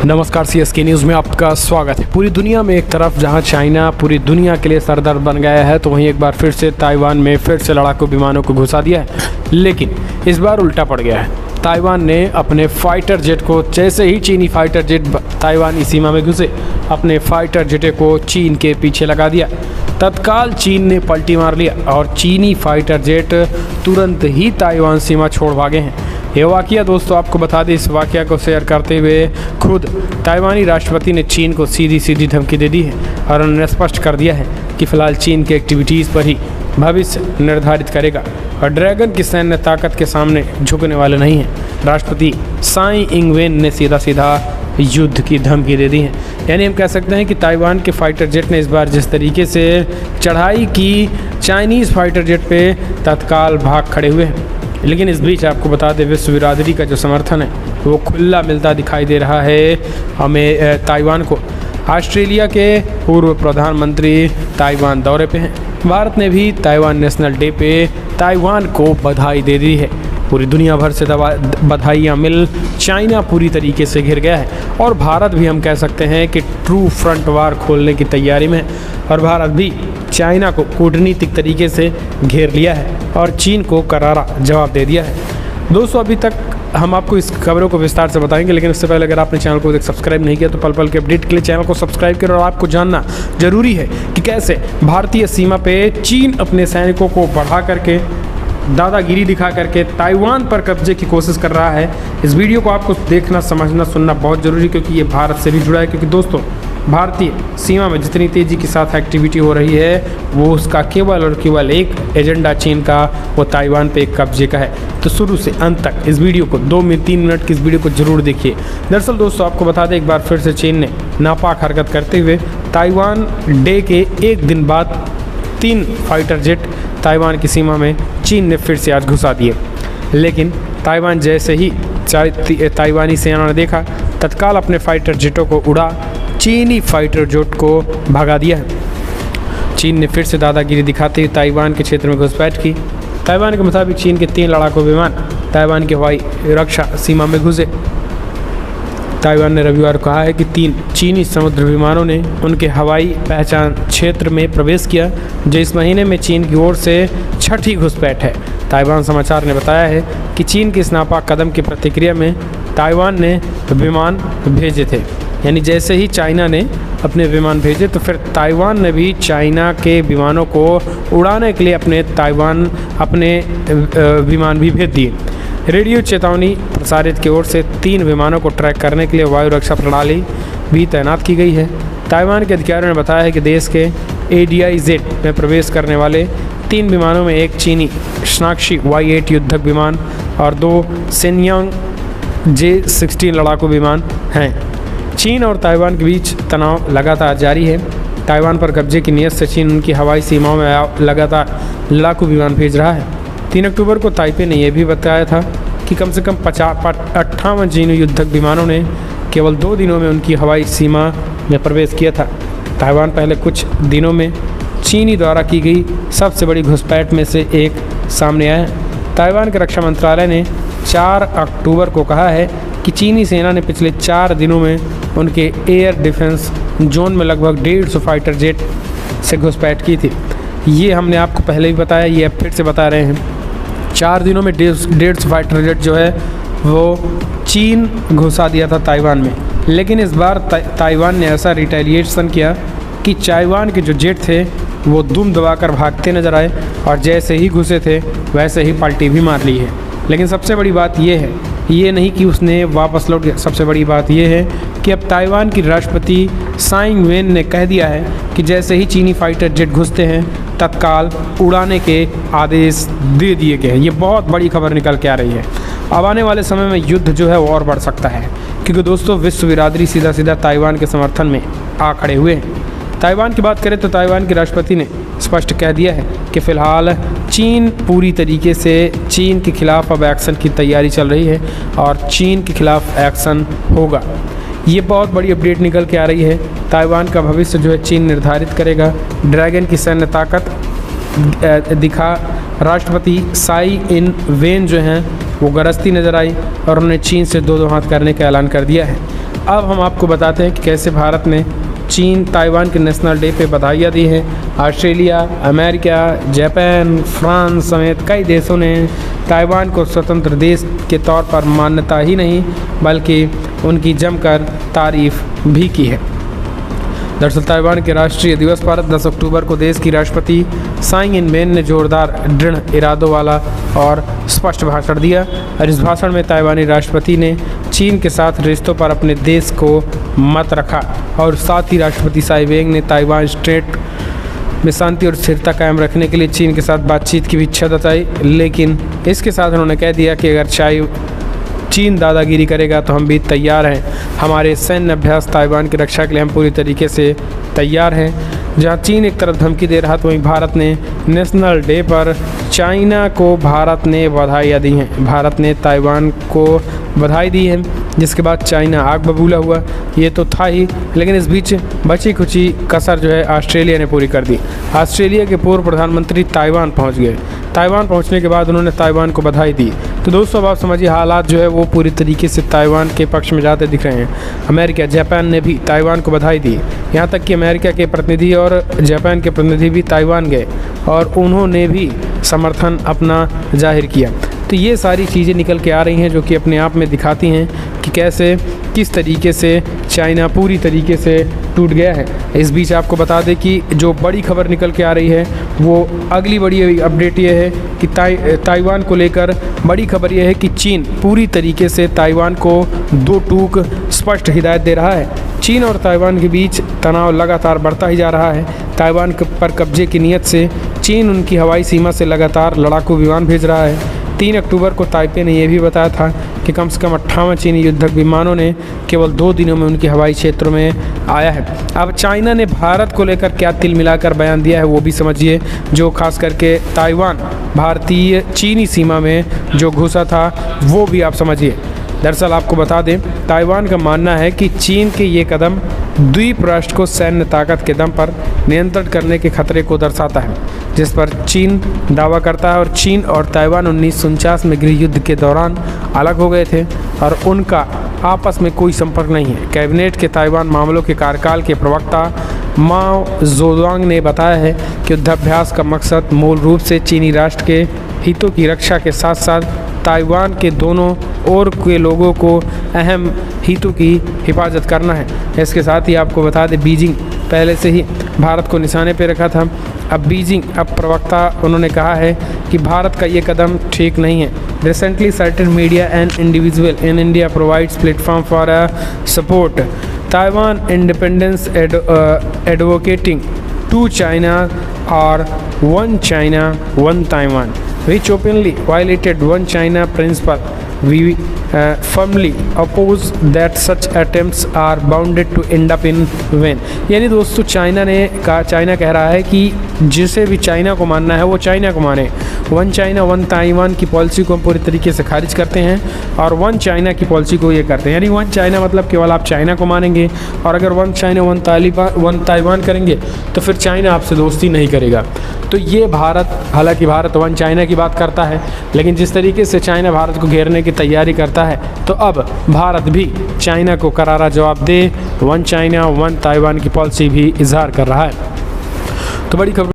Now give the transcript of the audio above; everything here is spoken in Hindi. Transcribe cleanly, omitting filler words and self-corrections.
नमस्कार, CSK न्यूज़ में आपका स्वागत है। पूरी दुनिया में एक तरफ जहां चाइना पूरी दुनिया के लिए सरदर्द बन गया है, तो वहीं एक बार फिर से ताइवान में फिर से लड़ाकू विमानों को घुसा दिया है। लेकिन इस बार उल्टा पड़ गया है। ताइवान ने अपने फाइटर जेट को, जैसे ही चीनी फाइटर जेट ताइवानी सीमा में घुसे, अपने फाइटर जेट को चीन के पीछे लगा दिया। तत्काल चीन ने पलटी मार लिया और चीनी फाइटर जेट तुरंत ही ताइवान सीमा छोड़ भागे हैं। ये वाक़या दोस्तों आपको बता दें, इस वाक़या को शेयर करते हुए खुद ताइवानी राष्ट्रपति ने चीन को सीधी सीधी धमकी दे दी है और उन्होंने स्पष्ट कर दिया है कि फ़िलहाल चीन की एक्टिविटीज़ पर ही भविष्य निर्धारित करेगा और ड्रैगन की सैन्य ताकत के सामने झुकने वाले नहीं हैं। राष्ट्रपति साई इंगवेन ने सीधा सीधा युद्ध की धमकी दे दी है। यानी हम कह सकते हैं कि ताइवान के फाइटर जेट ने इस बार जिस तरीके से चढ़ाई की, चाइनीज़ फाइटर जेट पे तत्काल भाग खड़े हुए हैं। लेकिन इस बीच आपको बता दें, विश्व बिरादरी का जो समर्थन है वो खुला मिलता दिखाई दे रहा है हमें ताइवान को। ऑस्ट्रेलिया के पूर्व प्रधानमंत्री ताइवान दौरे पे हैं। भारत ने भी ताइवान नेशनल डे पे ताइवान को बधाई दे दी है। पूरी दुनिया भर से बधाइयाँ मिल चाइना पूरी तरीके से घिर गया है और भारत भी हम कह सकते हैं कि ट्रू फ्रंट वार खोलने की तैयारी में है और भारत भी चाइना को कूटनीतिक तरीके से घेर लिया है और चीन को करारा जवाब दे दिया है। दोस्तों, अभी तक हम आपको इस खबरों को विस्तार से बताएंगे, लेकिन उससे पहले अगर आपने चैनल को सब्सक्राइब नहीं किया तो पल पल के अपडेट के लिए चैनल को सब्सक्राइब करें। और आपको जानना जरूरी है कि कैसे भारतीय सीमा पे चीन अपने सैनिकों को बढ़ा करके, दादागिरी दिखा करके ताइवान पर कब्जे की कोशिश कर रहा है। इस वीडियो को आपको देखना, समझना, सुनना बहुत ज़रूरी, क्योंकि ये भारत से भी जुड़ा है। क्योंकि दोस्तों, भारतीय सीमा में जितनी तेज़ी के साथ एक्टिविटी हो रही है वो उसका केवल और केवल एक एजेंडा चीन का, वो ताइवान पे एक कब्जे का है। तो शुरू से अंत तक इस वीडियो को 2-3 मिनट की इस वीडियो को जरूर देखिए। दरअसल दोस्तों, आपको बता दें, एक बार फिर से चीन ने नापाक हरकत करते हुए ताइवान डे के एक दिन बाद 3 फाइटर जेट ताइवान की सीमा में चीन ने फिर से आज घुसा दिए। लेकिन ताइवान जैसे ही ताइवानी सेना ने देखा, तत्काल अपने फाइटर जेटों को उड़ा चीनी फाइटर जेट को भगा दिया है। चीन ने फिर से दादागिरी दिखाते हुए ताइवान के क्षेत्र में घुसपैठ की। ताइवान के मुताबिक चीन के 3 लड़ाकू विमान ताइवान की हवाई रक्षा सीमा में घुसे। ताइवान ने रविवार को कहा है कि 3 चीनी समुद्र विमानों ने उनके हवाई पहचान क्षेत्र में प्रवेश किया, जो इस महीने में चीन की ओर से 6ठी घुसपैठ है। ताइवान समाचार ने बताया है कि चीन के इस नापाक कदम की प्रतिक्रिया में ताइवान ने विमान भेजे थे। यानी जैसे ही चाइना ने अपने विमान भेजे, तो फिर ताइवान ने भी चाइना के विमानों को उड़ाने के लिए अपने विमान भी भेज दिए। रेडियो चेतावनी प्रसारित की ओर से 3 विमानों को ट्रैक करने के लिए वायु रक्षा प्रणाली भी तैनात की गई है। ताइवान के अधिकारियों ने बताया है कि देश के ADIZ में प्रवेश करने वाले 3 विमानों में एक चीनी शनाक्षी Y-8 युद्धक विमान और 2 शेनयांग J-16 लड़ाकू विमान हैं। चीन और ताइवान के बीच तनाव लगातार जारी है। ताइवान पर कब्जे की नीयत से चीन उनकी हवाई सीमाओं में लगातार लड़ाकू विमान भेज रहा है। 3 अक्टूबर को ताइपे ने यह भी बताया था कि कम से कम 58 चीनी युद्धक विमानों ने केवल 2 दिनों में उनकी हवाई सीमा में प्रवेश किया था। ताइवान पहले कुछ दिनों में चीनी द्वारा की गई सबसे बड़ी घुसपैठ में से एक सामने आया है। ताइवान के रक्षा मंत्रालय ने 4 अक्टूबर को कहा है कि चीनी सेना ने पिछले 4 दिनों में उनके एयर डिफेंस जोन में लगभग 150 फाइटर जेट से घुसपैठ की थी। ये हमने आपको पहले भी बताया, ये अब फिर से बता रहे हैं। 4 दिनों में 150 फाइटर जेट जो है वो चीन घुसा दिया था ताइवान में। लेकिन इस बार ताइवान ने ऐसा रिटेलिएशन किया कि ताइवान के जो जेट थे वो दुम दबाकर भागते नजर आए और जैसे ही घुसे थे वैसे ही पलटी भी मार ली है। लेकिन सबसे बड़ी बात ये है, ये नहीं कि उसने वापस लौट गया। सबसे बड़ी बात ये है कि अब ताइवान की राष्ट्रपति साई इंगवेन ने कह दिया है कि जैसे ही चीनी फाइटर जेट घुसते हैं तत्काल उड़ाने के आदेश दे दिए गए हैं। ये बहुत बड़ी खबर निकल के आ रही है। अब आने वाले समय में युद्ध जो है वो और बढ़ सकता है, क्योंकि दोस्तों विश्व बिरादरी सीधा सीधा ताइवान के समर्थन में आ खड़े हुए हैं। ताइवान की बात करें तो ताइवान के राष्ट्रपति ने स्पष्ट कह दिया है कि फ़िलहाल चीन पूरी तरीके से चीन के खिलाफ अब एक्शन की तैयारी चल रही है और चीन के खिलाफ एक्शन होगा। ये बहुत बड़ी अपडेट निकल के आ रही है। ताइवान का भविष्य जो है चीन निर्धारित करेगा। ड्रैगन की सैन्य ताकत दिखा राष्ट्रपति साई इंगवेन जो हैं वो गरजती नजर आई और उन्होंने चीन से दो हाथ करने का ऐलान कर दिया है। अब हम आपको बताते हैं कि कैसे भारत ने चीन ताइवान के नेशनल डे पे बधाइयाँ दी हैं। ऑस्ट्रेलिया, अमेरिका, जापान, फ्रांस समेत कई देशों ने ताइवान को स्वतंत्र देश के तौर पर मान्यता ही नहीं बल्कि उनकी जमकर तारीफ भी की है। दरअसल ताइवान के राष्ट्रीय दिवस पर 10 अक्टूबर को देश की राष्ट्रपति साई इन-वेन ने जोरदार, दृढ़ इरादों वाला और स्पष्ट भाषण दिया और इस भाषण में ताइवानी राष्ट्रपति ने चीन के साथ रिश्तों पर अपने देश को मत रखा और साथ ही राष्ट्रपति साई वेंग ने ताइवान स्ट्रेट में शांति और स्थिरता कायम रखने के लिए चीन के साथ बातचीत की भी इच्छा जताई। लेकिन इसके साथ उन्होंने कह दिया कि अगर चीन दादागिरी करेगा तो हम भी तैयार हैं। हमारे सैन्य अभ्यास ताइवान की रक्षा के लिए हम पूरी तरीके से तैयार हैं। जहां चीन एक तरफ धमकी दे रहा तो वहीं भारत ने नेशनल डे पर चाइना को बधाइयाँ दी हैं। भारत ने ताइवान को बधाई दी है, जिसके बाद चाइना आग बबूला हुआ। ये तो था ही, लेकिन इस बीच बची खुची कसर जो है ऑस्ट्रेलिया ने पूरी कर दी। ऑस्ट्रेलिया के पूर्व प्रधानमंत्री ताइवान पहुंच गए। ताइवान पहुंचने के बाद उन्होंने ताइवान को बधाई दी। तो दोस्तों अब आप समझिए हालात जो है वो पूरी तरीके से ताइवान के पक्ष में जाते दिख रहे हैं। अमेरिका, जापान ने भी ताइवान को बधाई दी। यहाँ तक कि अमेरिका के प्रतिनिधि और जापान के प्रतिनिधि भी ताइवान गए और उन्होंने भी समर्थन अपना जाहिर किया। तो ये सारी चीज़ें निकल के आ रही हैं जो कि अपने आप में दिखाती हैं कि कैसे किस तरीके से चाइना पूरी तरीके से टूट गया है। इस बीच आपको बता दें कि जो बड़ी खबर निकल के आ रही है वो अगली बड़ी अपडेट ये है कि ताइवान को लेकर बड़ी खबर ये है कि चीन पूरी तरीके से ताइवान को दो टूक स्पष्ट हिदायत दे रहा है। चीन और ताइवान के बीच तनाव लगातार बढ़ता ही जा रहा है। ताइवान पर कब्जे की नीयत से चीन उनकी हवाई सीमा से लगातार लड़ाकू विमान भेज रहा है। 3 अक्टूबर को ताइपे ने यह भी बताया था कि कम से कम 58 चीनी युद्धक विमानों ने केवल 2 दिनों में उनके हवाई क्षेत्रों में आया है। अब चाइना ने भारत को लेकर क्या तिल मिलाकर बयान दिया है वो भी समझिए, जो खास करके ताइवान भारतीय चीनी सीमा में जो घुसा था वो भी आप समझिए। दरअसल आपको बता दें ताइवान का मानना है कि चीन के ये कदम द्वीप राष्ट्र को सैन्य ताकत के दम पर नियंत्रण करने के खतरे को दर्शाता है, जिस पर चीन दावा करता है। और चीन और ताइवान 1949 में गृह युद्ध के दौरान अलग हो गए थे और उनका आपस में कोई संपर्क नहीं है। कैबिनेट के ताइवान मामलों के कार्यकाल के प्रवक्ता माओ ज़ेडुआंग ने बताया है कि युद्धाभ्यास का मकसद मूल रूप से चीनी राष्ट्र के हितों की रक्षा के साथ साथ ताइवान के दोनों ओर के लोगों को अहम हितों की हिफाजत करना है। इसके साथ ही आपको बता दें बीजिंग पहले से ही भारत को निशाने पर रखा था। अब प्रवक्ता उन्होंने कहा है कि भारत का ये कदम ठीक नहीं है। Recently certain media and individual in India provides platform for support Taiwan independence advocating 2 China or 1 China, 1 Taiwan, which openly violated 1 China principle. We firmly oppose that such attempts are bounded to end up in vain। यानी दोस्तों चाइना कह रहा है कि जिसे भी चाइना को मानना है वो चाइना को माने। 1 China 1 ताइवान की पॉलिसी को हम पूरी तरीके से खारिज करते हैं और 1 China की पॉलिसी को ये करते हैं। यानी 1 China मतलब केवल आप चाइना को मानेंगे और अगर 1 China 1 ताइवान करेंगे तो फिर चाइना आपसे दोस्ती नहीं करेगा। तो ये हालांकि भारत 1 China की बात करता है, लेकिन जिस तरीके से चाइना भारत को घेरने की तैयारी करता है तो अब भारत भी चाइना को करारा जवाब दे 1 China 1 ताइवान की पॉलिसी भी इजहार कर रहा है। तो बड़ी खबर